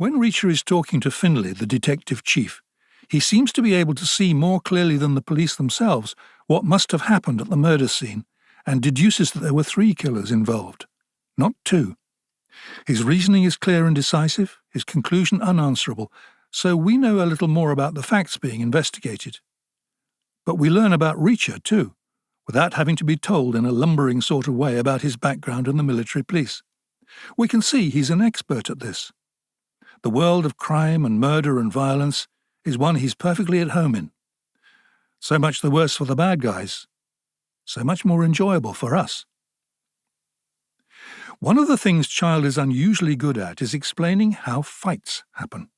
When Reacher is talking to Finlay, the detective chief, he seems to be able to see more clearly than the police themselves what must have happened at the murder scene, and deduces that there were 3 killers involved, not 2. His reasoning is clear and decisive, his conclusion unanswerable, so we know a little more about the facts being investigated. But we learn about Reacher, too, without having to be told in a lumbering sort of way about his background in the military police. We can see he's an expert at this. The world of crime and murder and violence is one he's perfectly at home in. So much the worse for the bad guys, so much more enjoyable for us. One of the things Child is unusually good at is explaining how fights happen.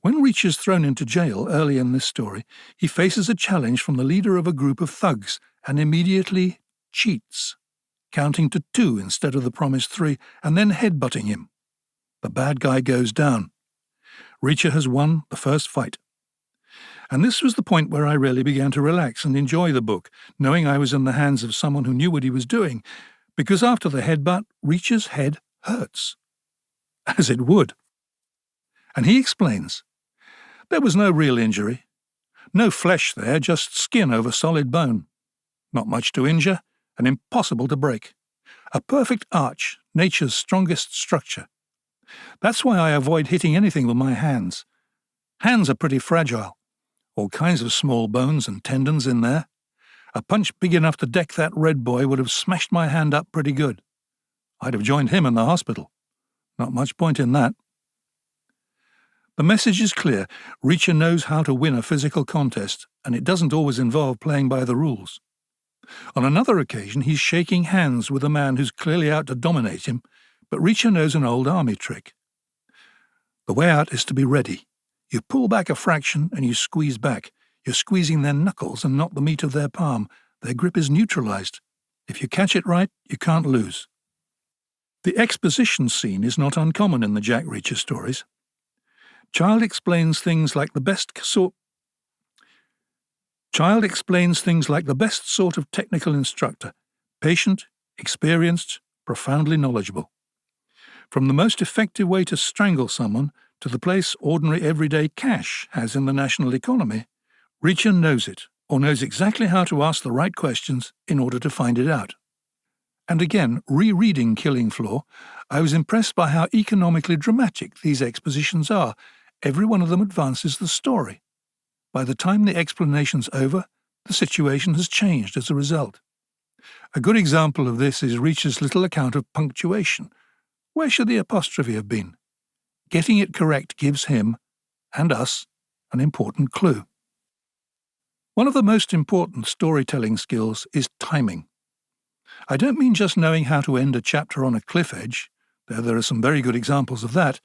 When Reacher's thrown into jail early in this story, he faces a challenge from the leader of a group of thugs and immediately cheats, counting to 2 instead of the promised 3, and then headbutting him. The bad guy goes down. Reacher has won the first fight. And this was the point where I really began to relax and enjoy the book, knowing I was in the hands of someone who knew what he was doing, because after the headbutt, Reacher's head hurts. As it would. And he explains, there was no real injury. No flesh there, just skin over solid bone. Not much to injure, and impossible to break. A perfect arch, nature's strongest structure. That's why I avoid hitting anything with my hands. Hands are pretty fragile. All kinds of small bones and tendons in there. A punch big enough to deck that red boy would have smashed my hand up pretty good. I'd have joined him in the hospital. Not much point in that. The message is clear. Reacher knows how to win a physical contest, and it doesn't always involve playing by the rules. On another occasion, he's shaking hands with a man who's clearly out to dominate him, but Reacher knows an old army trick. The way out is to be ready. You pull back a fraction and you squeeze back. You're squeezing their knuckles and not the meat of their palm. Their grip is neutralized. If you catch it right, you can't lose. The exposition scene is not uncommon in the Jack Reacher stories. Child explains things like the best sort of technical instructor, patient, experienced, profoundly knowledgeable. From the most effective way to strangle someone to the place ordinary everyday cash has in the national economy, Reacher knows it, or knows exactly how to ask the right questions in order to find it out. And again, rereading Killing Floor, I was impressed by how economically dramatic these expositions are. Every one of them advances the story. By the time the explanation's over, the situation has changed as a result. A good example of this is Reacher's little account of punctuation. Where should the apostrophe have been? Getting it correct gives him, and us, an important clue. One of the most important storytelling skills is timing. I don't mean just knowing how to end a chapter on a cliff edge, though there are some very good examples of that.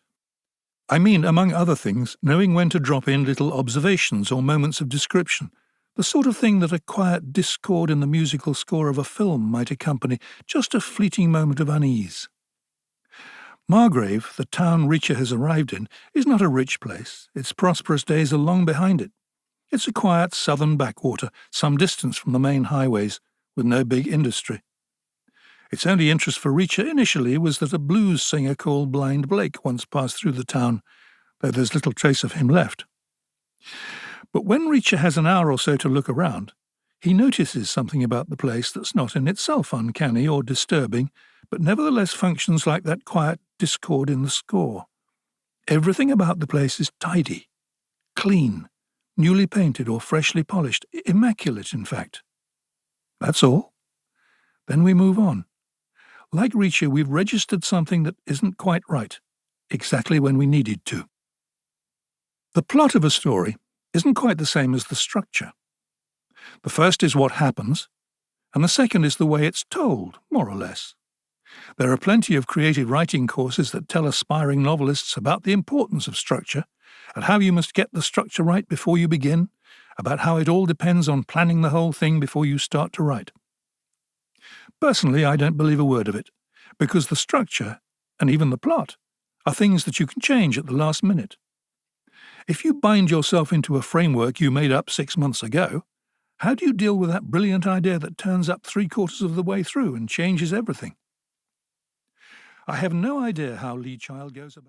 I mean, among other things, knowing when to drop in little observations or moments of description, the sort of thing that a quiet discord in the musical score of a film might accompany just a fleeting moment of unease. Margrave, the town Reacher has arrived in, is not a rich place. Its prosperous days are long behind it. It's a quiet southern backwater, some distance from the main highways, with no big industry. Its only interest for Reacher initially was that a blues singer called Blind Blake once passed through the town, though there's little trace of him left. But when Reacher has an hour or so to look around, he notices something about the place that's not in itself uncanny or disturbing, but nevertheless functions like that quiet discord in the score. Everything about the place is tidy, clean, newly painted or freshly polished, immaculate in fact. That's all. Then we move on. Like Reacher, we've registered something that isn't quite right, exactly when we needed to. The plot of a story isn't quite the same as the structure. The first is what happens, and the second is the way it's told, more or less. There are plenty of creative writing courses that tell aspiring novelists about the importance of structure, and how you must get the structure right before you begin, about how it all depends on planning the whole thing before you start to write. Personally, I don't believe a word of it, because the structure, and even the plot, are things that you can change at the last minute. If you bind yourself into a framework you made up 6 months ago, how do you deal with that brilliant idea that turns up 3/4 of the way through and changes everything? I have no idea how Lee Child goes about.